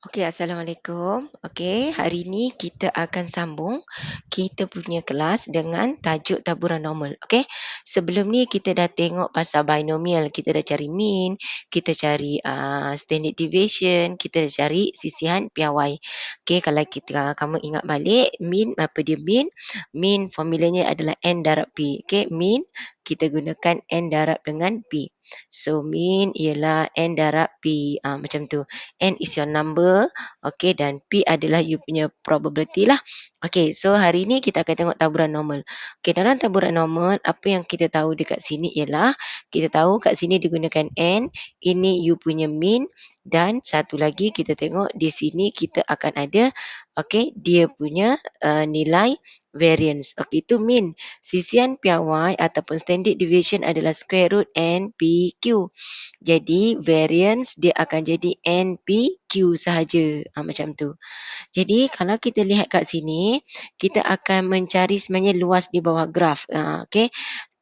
Okey, Assalamualaikum. Okey, hari ni kita akan sambung kita punya kelas dengan tajuk taburan normal. Okey, sebelum ni kita dah tengok pasal binomial, kita dah cari mean, kita cari standard deviation, kita dah cari sisihan piawai. Okey, kalau kamu ingat balik, mean apa dia mean? Mean formulanya adalah N darab P. Okey, mean kita gunakan N darab dengan P. So, mean ialah N darab P. Macam tu. N is your number, okey, dan P adalah you punya probability lah. Okey, so hari ni kita akan tengok taburan normal. Okey, dalam taburan normal, apa yang kita tahu dekat sini ialah, kita tahu kat sini digunakan N, ini you punya mean, dan satu lagi kita tengok di sini kita akan ada, okey, dia punya nilai variance. Okey, itu mean. Sisian piawai ataupun standard deviation adalah square root NPQ. Jadi variance dia akan jadi NPQ sahaja. Macam tu. Jadi kalau kita lihat kat sini, kita akan mencari sebenarnya luas di bawah graf. Okey.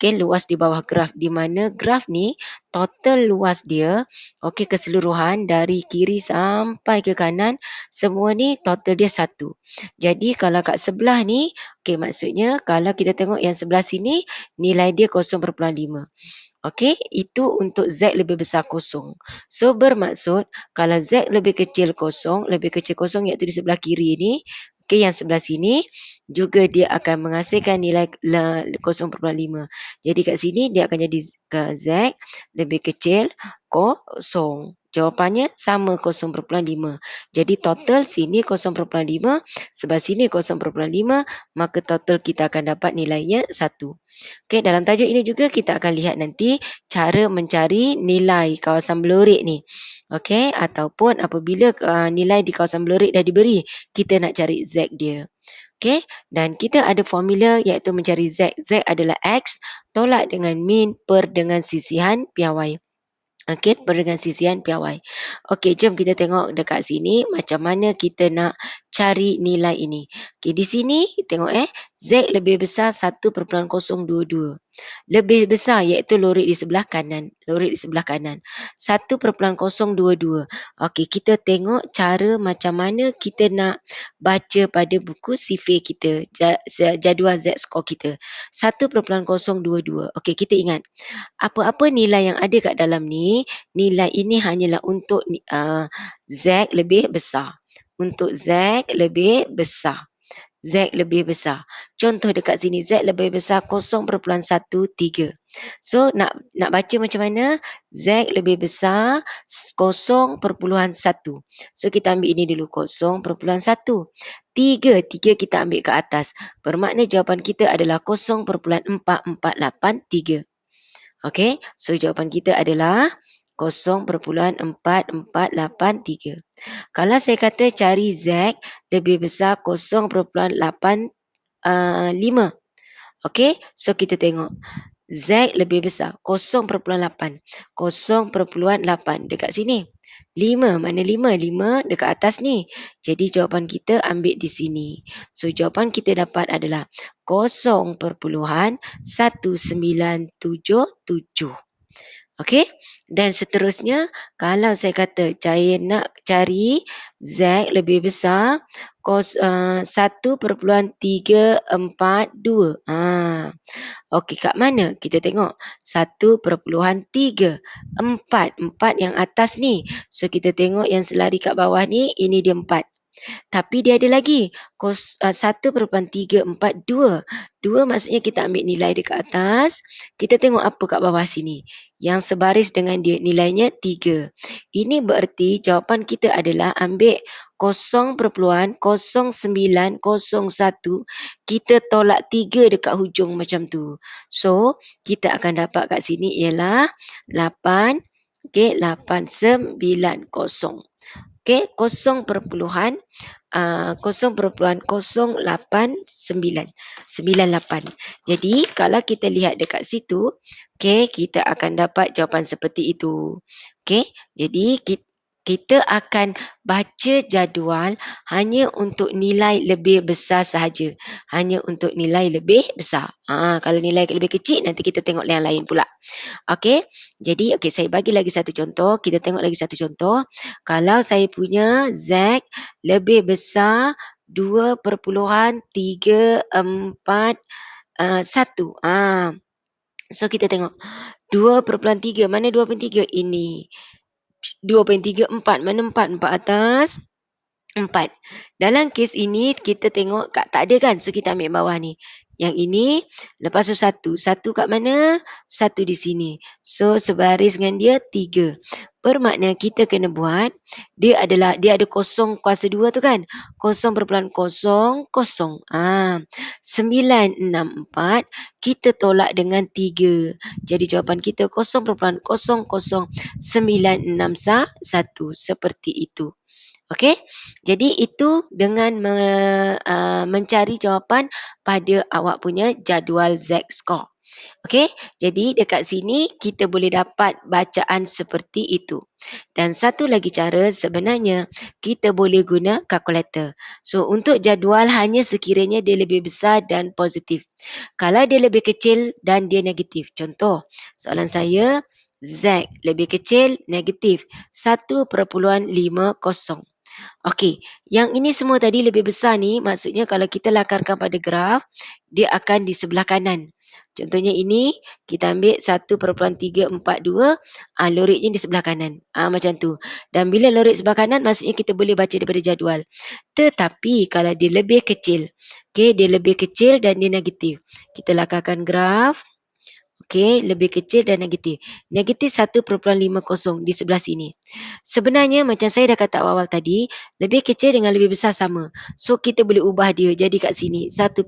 Okey, luas di bawah graf, di mana graf ni total luas dia, okey, keseluruhan dari kiri sampai ke kanan, semua ni total dia 1. Jadi kalau kat sebelah ni, okey, maksudnya kalau kita tengok yang sebelah sini, nilai dia 0.5. Okey, itu untuk Z lebih besar kosong. So, bermaksud kalau Z lebih kecil kosong iaitu di sebelah kiri ni, okey, yang sebelah sini, juga dia akan menghasilkan nilai 0.5. Jadi kat sini dia akan jadi Z lebih kecil kosong. Jawapannya sama 0.5. Jadi total sini 0.5, sebelah sini 0.5, maka total kita akan dapat nilainya 1. Okey, dalam tajuk ini juga kita akan lihat nanti cara mencari nilai kawasan belorik ni. Okey, ataupun apabila nilai di kawasan belorik dah diberi, kita nak cari Z dia. Okey, dan kita ada formula iaitu mencari Z. Z adalah X tolak dengan mean per dengan sisihan piawai. Okey, per dengan sisihan piawai. Okey, jom kita tengok dekat sini macam mana kita nak cari nilai ini. Okey, di sini tengok Z lebih besar 1.022. Lebih besar iaitu lorik di sebelah kanan. Lorik di sebelah kanan. 1.022. Okey, kita tengok cara macam mana kita nak baca pada buku sifir kita. Jadual Z score kita. 1.022. Okey, kita ingat. Apa-apa nilai yang ada kat dalam ni, nilai ini hanyalah untuk Z lebih besar. Untuk Z lebih besar. Z lebih besar. Contoh dekat sini, Z lebih besar 0.13. So, nak baca macam mana? Z lebih besar 0.1. So, kita ambil ini dulu, 0.1. 3 kita ambil ke atas. Bermakna jawapan kita adalah 0.4483. Okey, so jawapan kita adalah 0.4483. Kalau saya kata cari Z lebih besar 0.85. Okey, so kita tengok. Z lebih besar 0.8. 0.8 dekat sini. 5, mana 5? 5 dekat atas ni. Jadi jawapan kita ambil di sini. So jawapan kita dapat adalah 0.1977. Okey, dan seterusnya kalau saya kata saya nak cari Z lebih besar 1.342. Okey, kat mana? Kita tengok 1.3. 4 yang atas ni. So kita tengok yang selari kat bawah ni, ini dia 4. Tapi dia ada lagi 1.342. 2 maksudnya kita ambil nilai dekat atas. Kita tengok apa kat bawah sini. Yang sebaris dengan dia nilainya 3. Ini bererti jawapan kita adalah ambil 0.0901. Kita tolak 3 dekat hujung macam tu. So, kita akan dapat kat sini ialah 8. Okey, 890. Okey, 0.08998. Jadi, kalau kita lihat dekat situ, okey, kita akan dapat jawapan seperti itu. Okey, jadi kita akan baca jadual hanya untuk nilai lebih besar sahaja. Hanya untuk nilai lebih besar. Kalau nilai lebih kecil, nanti kita tengok yang lain pula. Okey. Jadi, saya bagi lagi satu contoh. Kita tengok lagi satu contoh. Kalau saya punya Z lebih besar 2.34, 1. So, kita tengok 2.3. Mana 2.3? Ini. 2.3, 4. Mana 4? 4 atas. 4. Dalam kes ini, kita tengok tak ada kan? So, kita ambil bawah ni. Yang ini, lepas tu 1. 1 kat mana? 1 di sini. So, sebaris dengan dia 3. Bermakna kita kena buat, dia ada kosong kuasa 2 tu kan? 0.00. 964, kita tolak dengan 3. Jadi, jawapan kita 0.00961. Seperti itu. Okey, jadi itu dengan mencari jawapan pada awak punya jadual Z-score. Okey, jadi dekat sini kita boleh dapat bacaan seperti itu. Dan satu lagi cara, sebenarnya kita boleh guna kalkulator. So, untuk jadual hanya sekiranya dia lebih besar dan positif. Kalau dia lebih kecil dan dia negatif. Contoh, soalan saya, Z lebih kecil, negatif 1.50. Okey, yang ini semua tadi lebih besar ni, maksudnya kalau kita lakarkan pada graf, dia akan di sebelah kanan. Contohnya ini, kita ambil 1.342, loritnya di sebelah kanan. Macam tu. Dan bila lorit sebelah kanan, maksudnya kita boleh baca daripada jadual. Tetapi kalau dia lebih kecil, dia lebih kecil dan dia negatif. Kita lakarkan graf. Okey, lebih kecil dan negatif. Negatif 1.50 di sebelah sini. Sebenarnya macam saya dah kata awal-awal tadi, lebih kecil dengan lebih besar sama. So, kita boleh ubah dia jadi kat sini 1.50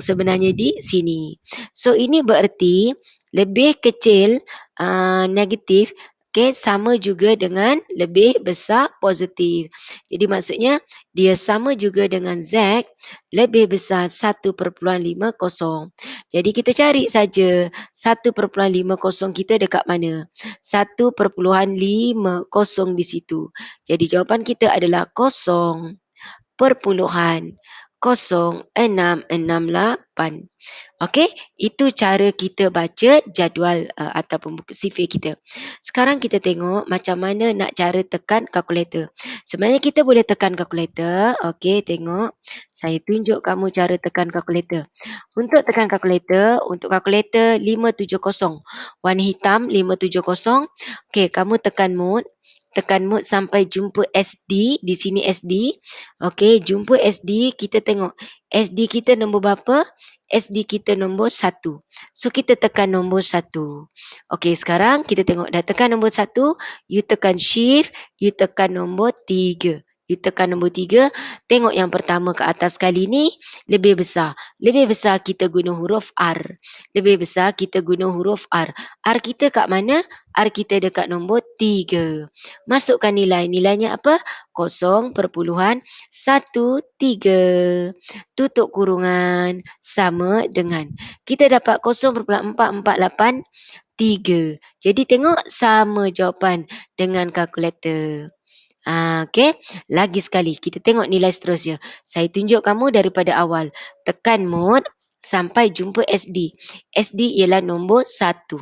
sebenarnya di sini. So, ini bererti lebih kecil negatif, sama juga dengan lebih besar positif. Jadi maksudnya dia sama juga dengan Z lebih besar 1.50. Jadi kita cari saja 1.50 kita dekat mana. 1.50 di situ. Jadi jawapan kita adalah 0.0668. Okey, itu cara kita baca jadual ataupun buku sifir kita. Sekarang kita tengok macam mana nak cara tekan kalkulator. Sebenarnya kita boleh tekan kalkulator. Okey, tengok. Saya tunjuk kamu cara tekan kalkulator. Untuk tekan kalkulator, untuk kalkulator 570. Warna hitam 570. Okey, kamu tekan mode. Tekan mode sampai jumpa SD. Di sini SD. Okey, jumpa SD. Kita tengok. SD kita nombor berapa? SD kita nombor 1. So, kita tekan nombor 1. Okey, sekarang kita tengok. Dah tekan nombor 1. You tekan shift. You tekan nombor 3. You tekan nombor 3. Tengok yang pertama ke atas kali ni. Lebih besar. Lebih besar kita guna huruf R. Lebih besar kita guna huruf R. R kita kat mana? R kita dekat nombor 3. Masukkan nilai. Nilainya apa? 0.13. Tutup kurungan. Sama dengan. Kita dapat 0.4483. Jadi tengok sama jawapan dengan kalkulator. Okey. Lagi sekali. Kita tengok nilai seterusnya. Saya tunjuk kamu daripada awal. Tekan mode sampai jumpa SD. SD ialah nombor 1.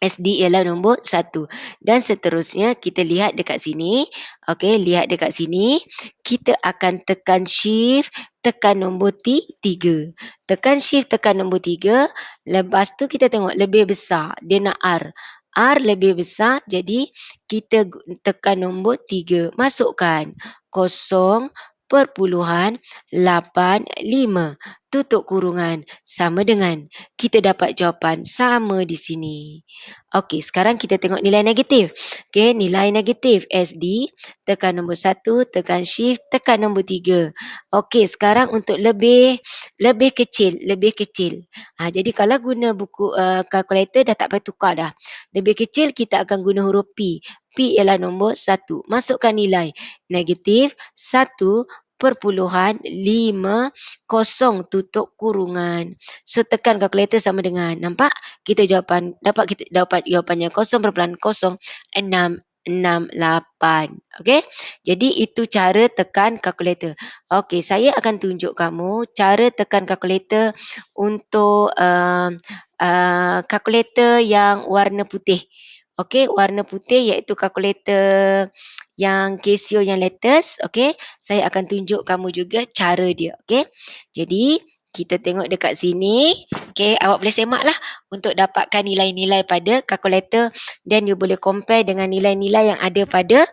SD ialah nombor 1. Dan seterusnya kita lihat dekat sini. Okey, lihat dekat sini. Kita akan tekan shift, tekan nombor 3. Tekan shift, tekan nombor 3. Lepas tu kita tengok lebih besar. Dia nak R. R lebih besar, jadi kita tekan nombor 3. Masukkan 0.85. Tutup kurungan. Sama dengan. Kita dapat jawapan sama di sini. Okey, sekarang kita tengok nilai negatif. Okey, nilai negatif SD, tekan nombor 1, tekan shift, tekan nombor 3. Okey, sekarang untuk lebih kecil, lebih kecil. Jadi kalau guna buku kalkulator dah tak payah tukar dah. Lebih kecil kita akan guna huruf P. P ialah nombor 1. Masukkan nilai negatif 1.50 tutup kurungan. So, tekan kalkulator sama dengan. Nampak? Kita dapat jawapannya 0.066. Okey. Jadi itu cara tekan kalkulator. Okey, saya akan tunjuk kamu cara tekan kalkulator untuk kalkulator yang warna putih. Okey, warna putih iaitu kalkulator yang Casio yang latest. Okey, saya akan tunjuk kamu juga cara dia. Okey. Jadi kita tengok dekat sini. Okey, awak boleh semaklah untuk dapatkan nilai-nilai pada kalkulator, dan you boleh compare dengan nilai-nilai yang ada pada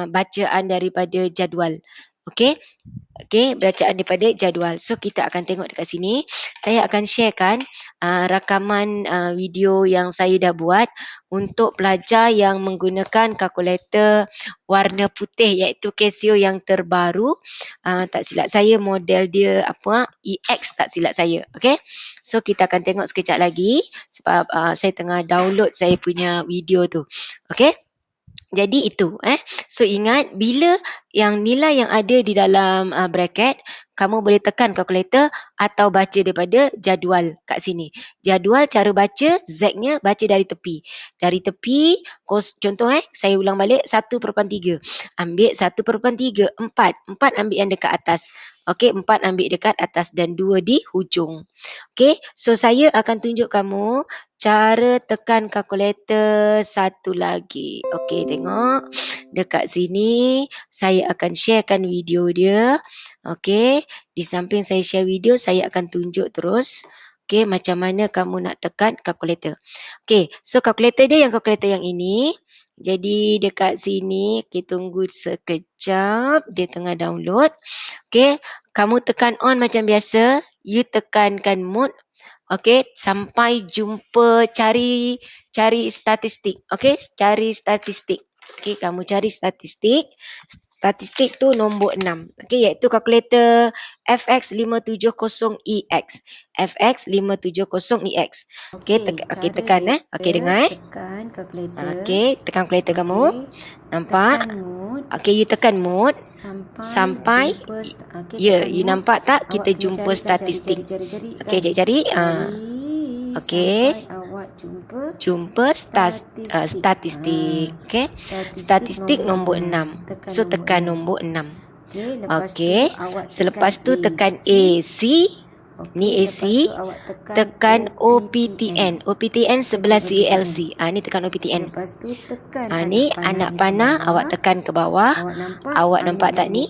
bacaan daripada jadual. Okey. Okey, bacaan daripada jadual. So kita akan tengok dekat sini. Saya akan sharekan rakaman video yang saya dah buat untuk pelajar yang menggunakan kalkulator warna putih iaitu Casio yang terbaru. Tak silap saya model dia apa EX tak silap saya. Okey. So kita akan tengok sekejap lagi sebab saya tengah download saya punya video tu. Okey. Jadi itu So ingat, bila yang nilai yang ada di dalam bracket, kamu boleh tekan kalkulator atau baca daripada jadual kat sini. Jadual cara baca, Z-nya baca dari tepi. Dari tepi, contoh saya ulang balik 1/3. Ambil 1/3, 4. 4 ambil yang dekat atas. Okey, 4 ambil dekat atas dan 2 di hujung. Okey, so saya akan tunjuk kamu cara tekan kalkulator satu lagi. Okey, tengok. Dekat sini, saya akan sharekan video dia. Okey, di samping saya share video, saya akan tunjuk terus. Okey, macam mana kamu nak tekan kalkulator. Okey, so kalkulator dia yang kalkulator yang ini. Jadi dekat sini, kita tunggu sekejap. Dia tengah download. Okey, kamu tekan on macam biasa. You tekankan mode. Okey, sampai jumpa cari statistik. Okey, cari statistik. Okey, kamu cari statistik. Statistik tu nombor 6. Okey, iaitu kalkulator FX570EX. FX570EX. Okey, tekan Okey, dengar Tekan kalkulator. Okey, tekan kalkulator kamu. Nampak? Tekan mode. Okey, you tekan mode sampai ya, you nampak tak kita jumpa statistik. Okey, cari. Okey. Awak jumpa statistik. Okey. Statistik nombor 6. So tekan nombor 6. Okey. Selepas tu tekan AC. Ni AC. Tekan OPTN. OPTN sebelah CALC. Ni tekan OPTN. Lepas tu tekan ni anak panah. Awak tekan ke bawah. Awak nampak tak ni?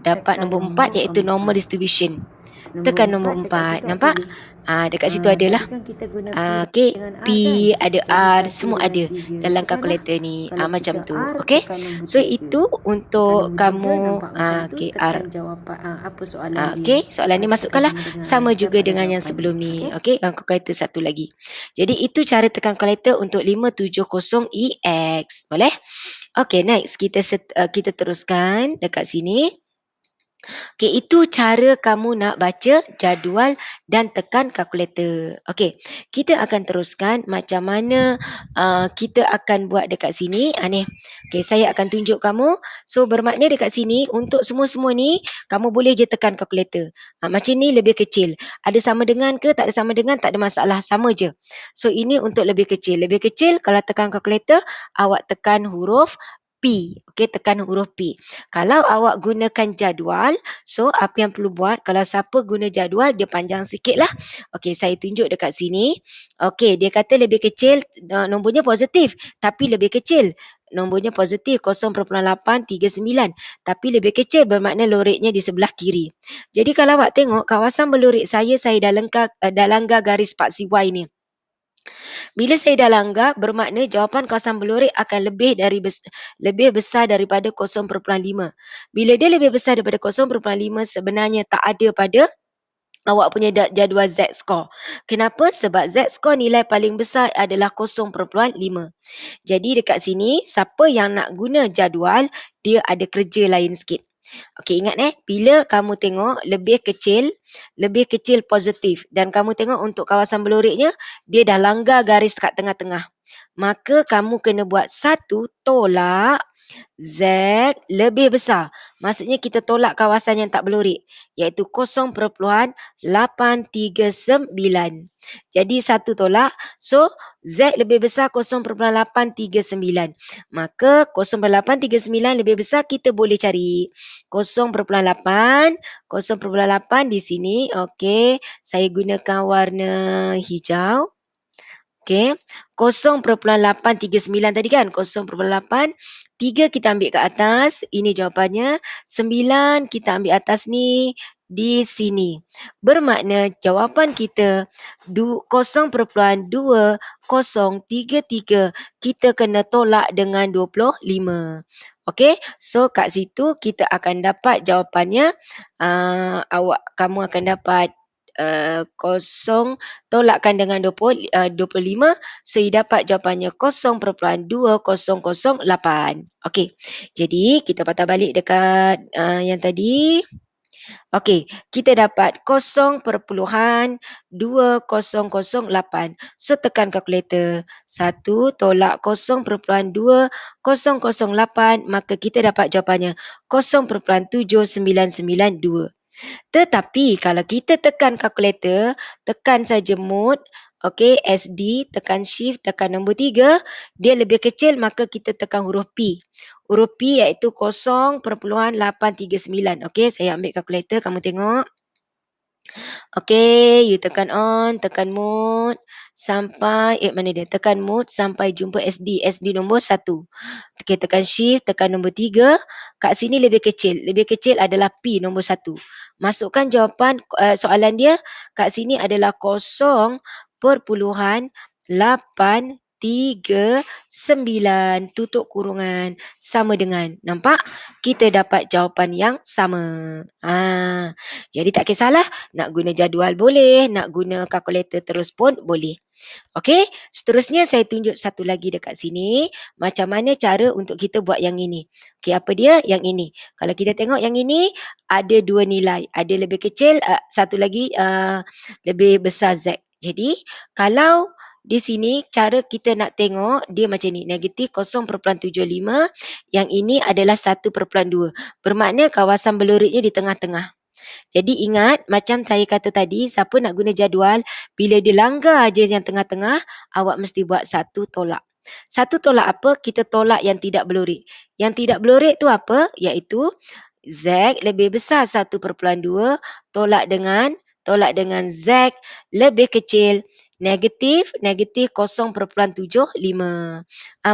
Dapat nombor 4 iaitu normal distribution. Tekan nombor 4. Nampak? Dekat situ adalah. Okey, P, ada R, semua ada dalam kalkulator ni. Macam tu. Okey. So itu untuk kamu. Okey, R. Okey, soalan ni masukkanlah sama juga dengan yang sebelum ni. Okey, kalkulator satu lagi. Jadi itu cara tekan kalkulator untuk 570EX. Boleh? Okey, next kita teruskan dekat sini. Okey, itu cara kamu nak baca jadual dan tekan kalkulator. Okey, kita akan teruskan macam mana kita akan buat dekat sini. Ni. Okey, saya akan tunjuk kamu. So, bermakna dekat sini, untuk semua-semua ni, kamu boleh je tekan kalkulator. Macam ni lebih kecil. Ada sama dengan ke, tak ada sama dengan, tak ada masalah. Sama je. So, ini untuk lebih kecil. Lebih kecil, kalau tekan kalkulator, awak tekan huruf P. Okey, tekan huruf P. Kalau awak gunakan jadual, so apa yang perlu buat, kalau siapa guna jadual, dia panjang sikit lah. Okey, saya tunjuk dekat sini. Okey, dia kata lebih kecil, nombornya positif, tapi lebih kecil. Nombornya positif 0.839, tapi lebih kecil bermakna loreknya di sebelah kiri. Jadi kalau awak tengok kawasan berlorek saya dah langgar garis paksi Y ni. Bila saya dah langgar, bermakna jawapan kawasan berlorek akan lebih besar daripada 0.5. Bila dia lebih besar daripada 0.5, sebenarnya tak ada pada awak punya jadual Z-score. Kenapa? Sebab Z-score nilai paling besar adalah 0.5. Jadi dekat sini, siapa yang nak guna jadual, dia ada kerja lain sikit. Okey, ingat bila kamu tengok lebih kecil positif, dan kamu tengok untuk kawasan berloreknya, dia dah langgar garis kat tengah-tengah. Maka kamu kena buat satu tolak Z lebih besar. Maksudnya kita tolak kawasan yang tak berlorek, iaitu 0.839. Jadi satu tolak. So Z lebih besar 0,839. Maka 0,839 lebih besar kita boleh cari 0,8 di sini. Okey, saya gunakan warna hijau. Okey, 0,839 tadi kan, 0,8, 3 kita ambil ke atas, ini jawapannya, 9 kita ambil atas ni, di sini. Bermakna jawapan kita 0,2033, kita kena tolak dengan 25. Okey, so kat situ kita akan dapat jawapannya, kamu akan dapat 0 tolakkan dengan 25, so you dapat jawapannya 0,2008. Okey, jadi kita patah balik dekat yang tadi. Okey, kita dapat 0,2008. So tekan kalkulator. 1 tolak 0,2008, maka kita dapat jawapannya 0,7992. Tetapi kalau kita tekan kalkulator, tekan saja mode, okey, SD, tekan shift, tekan nombor 3, dia lebih kecil, maka kita tekan huruf P. Huruf P iaitu 0,839. Okey, saya ambil kalkulator, kamu tengok. Okey, you tekan on, tekan mode sampai mana dia? Tekan mode sampai jumpa SD, SD nombor 1. Okey, tekan shift, tekan nombor 3. Kat sini lebih kecil. Lebih kecil adalah P nombor 1. Masukkan jawapan soalan dia kat sini adalah 0.839 tutup kurungan sama dengan. Nampak? Kita dapat jawapan yang sama. Jadi tak kisahlah, nak guna jadual boleh, nak guna kalkulator terus pun boleh. Okey, seterusnya saya tunjuk satu lagi dekat sini, macam mana cara untuk kita buat yang ini. Okey, apa dia? Yang ini. Kalau kita tengok yang ini, ada dua nilai. Ada lebih kecil, satu lagi lebih besar Z. Jadi, kalau di sini cara kita nak tengok dia macam ni, negatif 0.75, yang ini adalah 1.2. Bermakna kawasan beluritnya di tengah-tengah. Jadi ingat, macam saya kata tadi, siapa nak guna jadual, bila dia langgar je yang tengah-tengah, awak mesti buat satu tolak. Satu tolak apa? Kita tolak yang tidak belurit. Yang tidak belurit tu apa? Iaitu Z lebih besar 1.2, tolak dengan Z lebih kecil negatif 0.75.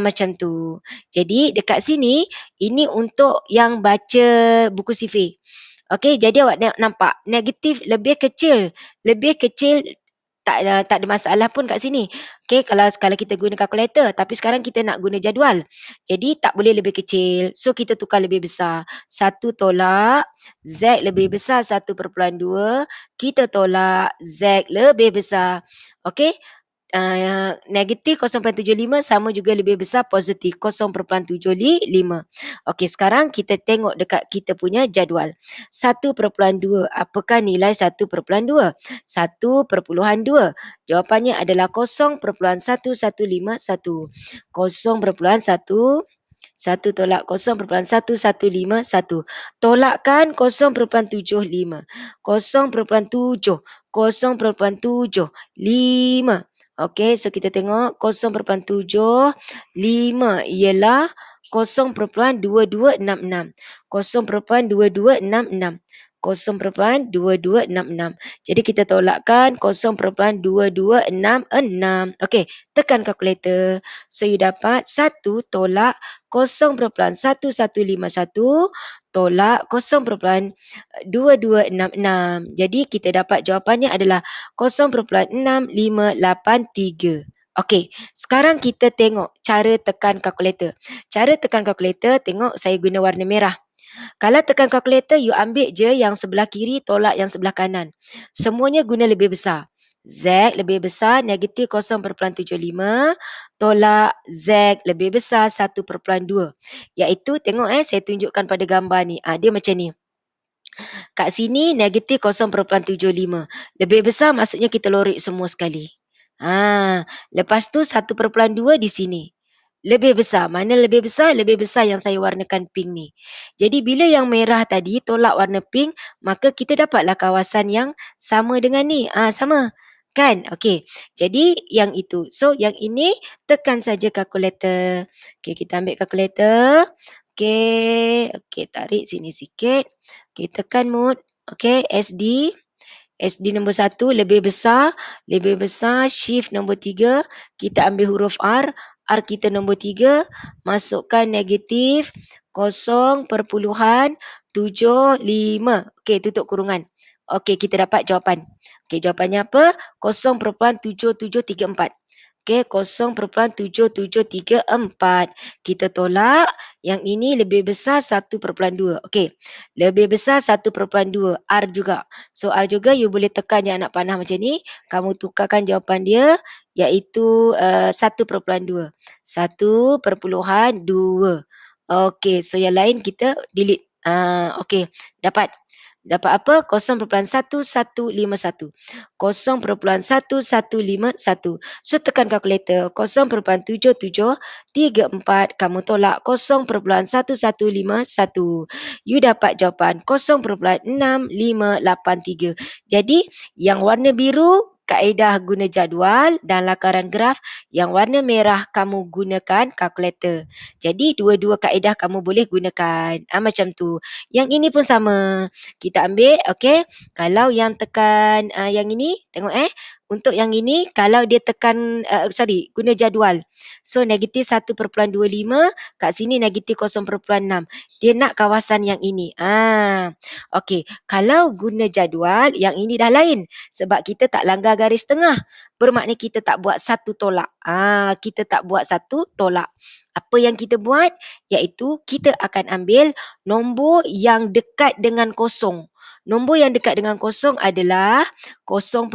Macam tu. Jadi dekat sini, ini untuk yang baca buku sifir. Okey, jadi awak nampak negatif lebih kecil tak ada masalah pun kat sini. Okey, kalau kita guna kalkulator, tapi sekarang kita nak guna jadual. Jadi tak boleh lebih kecil. So kita tukar lebih besar. 1 tolak Z lebih besar 1.2, kita tolak Z lebih besar. Okey? Negatif 0.75 sama juga lebih besar positif 0.75. Okey, sekarang kita tengok dekat kita punya jadual. 1.2, apakah nilai 1.2? 1.2. Jawapannya adalah 0.1151. 0.1 1 tolak 0.1151. Tolakkan 0.75. 0.75. Okey, so kita tengok 0.75 ialah 0.2266. 0.2266. 0.2266. Jadi kita tolakkan 0.2266. Okey, tekan kalkulator. So you dapat 1 tolak 0.1151 tolak 0.2266. Jadi kita dapat jawapannya adalah 0.6583. Okey, sekarang kita tengok cara tekan kalkulator. Cara tekan kalkulator, tengok saya guna warna merah. Kalau tekan kalkulator, you ambil je yang sebelah kiri, tolak yang sebelah kanan. Semuanya guna lebih besar. Z lebih besar, negatif 0.75, tolak Z lebih besar 1.2. Iaitu, tengok saya tunjukkan pada gambar ni. Dia macam ni. Kat sini, negatif 0.75. Lebih besar maksudnya kita lorek semua sekali. Lepas tu 1.2 di sini. Lebih besar. Mana lebih besar? Lebih besar yang saya warnakan pink ni. Jadi bila yang merah tadi tolak warna pink, maka kita dapatlah kawasan yang sama dengan ni. Sama. Kan? Okey. Jadi yang itu. So yang ini tekan saja kalkulator. Okey, kita ambil kalkulator. Okey, okey tarik sini sikit. Okey, tekan mode. Okey, SD. SD nombor 1 lebih besar, shift nombor 3, kita ambil huruf R, R kita nombor 3, masukkan negatif 0.75. Okey, tutup kurungan. Okey, kita dapat jawapan. Okey, jawapannya apa? 0.7734. Okey, 0.7734. Kita tolak, yang ini lebih besar 1.2. Okey, lebih besar 1.2. R juga. So R juga you boleh tekan yang anak panah macam ni, kamu tukarkan jawapan dia iaitu 1.2. 1.2. Okey, so yang lain kita delete. Okey, dapat. Dapat apa? 0.1151. 0.1151. So tekan kalkulator. 0.7734. Kamu tolak 0.1151. You dapat jawapan 0.6583. Jadi yang warna biru kaedah guna jadual dan lakaran graf, yang warna merah kamu gunakan kalkulator. Jadi dua-dua kaedah kamu boleh gunakan. Macam tu. Yang ini pun sama. Kita ambil, okey. Kalau yang tekan yang ini, tengok untuk yang ini, kalau dia tekan, guna jadual. So, negatif 1.25, kat sini negatif 0.6. Dia nak kawasan yang ini. Okey. Kalau guna jadual, yang ini dah lain. Sebab kita tak langgar garis tengah. Bermakna kita tak buat satu tolak. Kita tak buat satu tolak. Apa yang kita buat? Iaitu kita akan ambil nombor yang dekat dengan kosong. Nombor yang dekat dengan kosong adalah 0.5.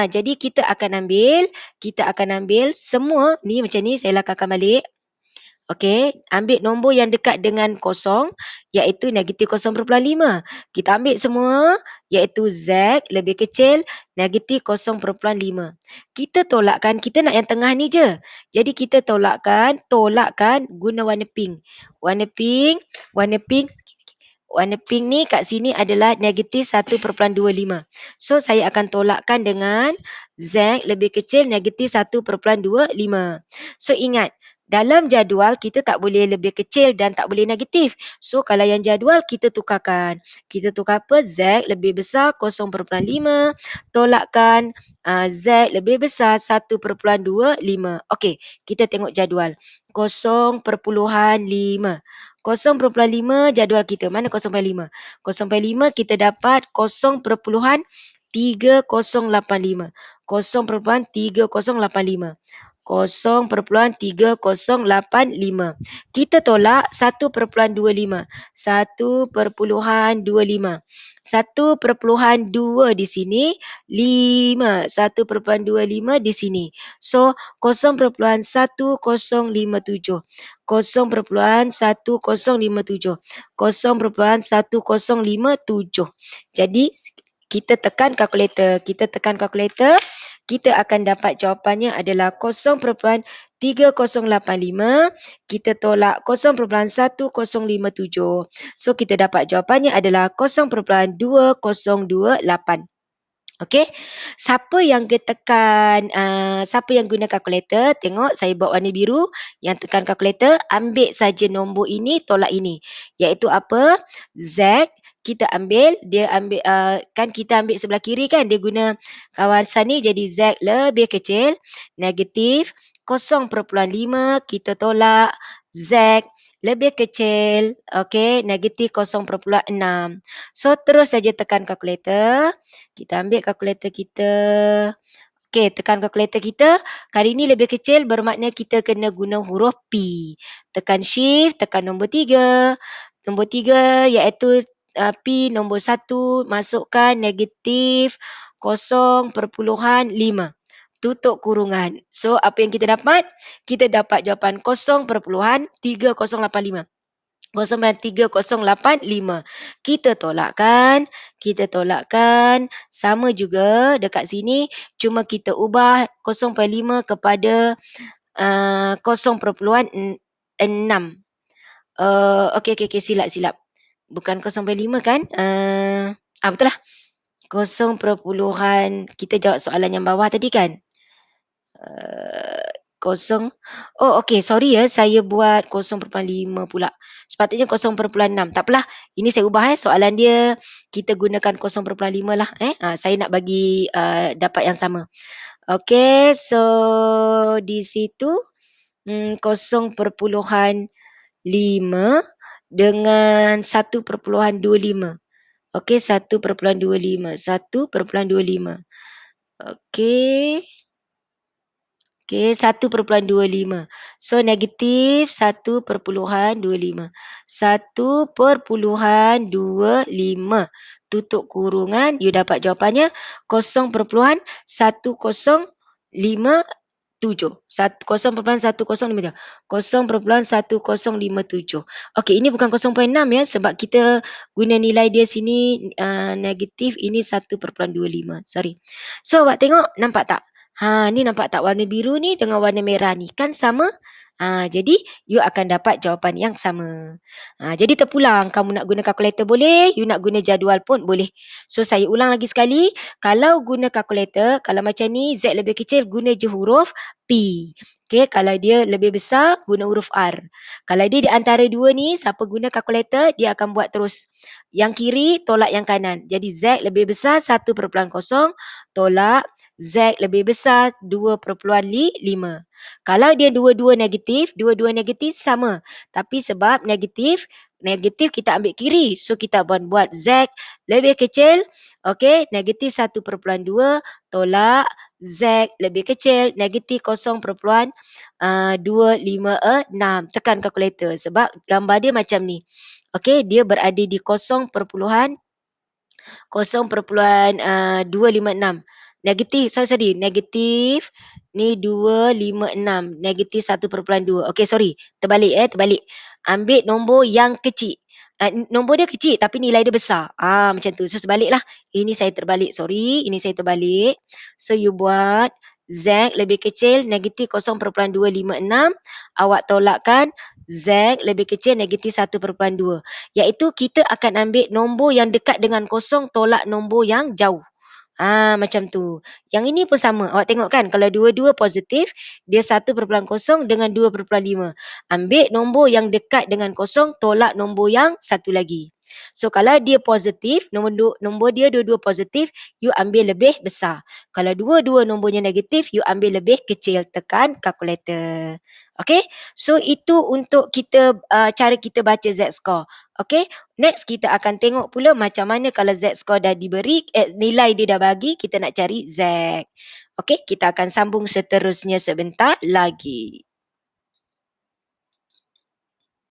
Jadi kita akan ambil semua ni macam ni, saya lakarkan balik. Okey, ambil nombor yang dekat dengan kosong iaitu negatif 0.5. Kita ambil semua iaitu Z lebih kecil negatif 0.5. Kita tolakkan, kita nak yang tengah ni je. Jadi kita tolakkan guna warna pink. Warna pink ni kat sini adalah negatif 1.25. So saya akan tolakkan dengan Z lebih kecil negatif 1.25. So ingat, dalam jadual kita tak boleh lebih kecil dan tak boleh negatif. So kalau yang jadual kita tukarkan. Kita tukar apa? Z lebih besar 0.5. Tolakkan Z lebih besar 1.25. Okey, kita tengok jadual. 0.5. 0.5 jadual kita. Mana 0.5? 0.5 kita dapat 0.3085. 0.3085. 0.3085. Kita tolak 1.25. 1.25. 1.2 di sini, 5. 1.25 di sini. So 0.1057. 0.1057. 0.1057. Jadi kita tekan kalkulator. Kita akan dapat jawapannya adalah 0.3085. Kita tolak 0.1057. So kita dapat jawapannya adalah 0.2028. Okey. Siapa yang guna kalkulator, tengok saya buat warna biru, yang tekan kalkulator, ambil saja nombor ini, tolak ini. Iaitu apa? Z, kita ambil, kan kita ambil sebelah kiri kan, dia guna kawasan ni, jadi Z lebih kecil, negatif 0.5, kita tolak Z lebih kecil, okey, negatif 0.6. So terus saja tekan kalkulator. Kita ambil kalkulator kita. Okey, tekan kalkulator kita. Kali ini lebih kecil bermakna kita kena guna huruf P. Tekan shift, tekan nombor 3. Nombor 3 iaitu P nombor 1, masukkan negatif 0.5. Tutup kurungan. So, apa yang kita dapat? Kita dapat jawapan 0.3085. 0.3085. Kita tolakkan. Sama juga dekat sini. Cuma kita ubah 0.5 kepada 0.6. Okey, silap. Bukan 0.5 kan? Betul lah. kita jawab soalan yang bawah tadi kan? Kosong. Oh, okey. Sorry ya, saya buat 0.5 pula. Sepatutnya 0.6. Tak apalah. Ini saya ubah soalan dia kita gunakan 0.5 lah saya nak bagi dapat yang sama. Okey, so di situ 0.5 dengan 1.25. Okey, 1.25. 1.25. Okey. Okey, 1.25. So, negatif 1.25. 1.25. Tutup kurungan, you dapat jawapannya 0.1057. 0.1057. 0.1057. Okey, ini bukan 0.6 ya sebab kita guna nilai dia sini negatif, ini 1.25. Sorry. So, awak tengok, nampak tak? Ni nampak tak warna biru ni dengan warna merah ni kan sama? Jadi you akan dapat jawapan yang sama. Jadi terpulang, kamu nak guna kalkulator boleh, you nak guna jadual pun boleh. So saya ulang lagi sekali, kalau guna kalkulator, kalau macam ni Z lebih kecil guna je huruf P. Okay, kalau dia lebih besar guna huruf R. Kalau dia di antara dua ni, siapa guna kalkulator dia akan buat terus. Yang kiri tolak yang kanan. Jadi Z lebih besar 1.0 tolak Z lebih besar 2.5. Kalau dia dua-dua negatif sama. Tapi sebab negatif kita ambil kiri. So kita buat Z lebih kecil, okey, negatif 1.2 tolak Z lebih kecil, negatif 0.256. Tekan kalkulator sebab gambar dia macam ni. Okey, dia berada di 0.256. Negatif, negatif ni 256, negatif 1.2. Okey, sorry. Terbalik. Ambil nombor yang kecil. Nombor dia kecil tapi nilai dia besar. Macam tu. So, sebaliklah. Ini saya terbalik. Sorry, ini saya terbalik. So, you buat Z lebih kecil, negatif 0.256. Awak tolakkan Z lebih kecil, negatif 1.2. Iaitu kita akan ambil nombor yang dekat dengan kosong, tolak nombor yang jauh. Macam tu. Yang ini pun sama. Awak tengok kan, kalau dua-dua positif, dia 1.0 dengan 2.5. Ambil nombor yang dekat dengan kosong, tolak nombor yang satu lagi. So, kalau dia positif, nombor dia dua-dua positif, you ambil lebih besar. Kalau dua-dua nombornya negatif, you ambil lebih kecil. Tekan kalkulator. Okay? So, itu untuk kita cara kita baca Z-score. Okay? Next, kita akan tengok pula macam mana kalau Z-score dah diberi, nilai dia dah bagi, kita nak cari Z. Okay? Kita akan sambung seterusnya sebentar lagi.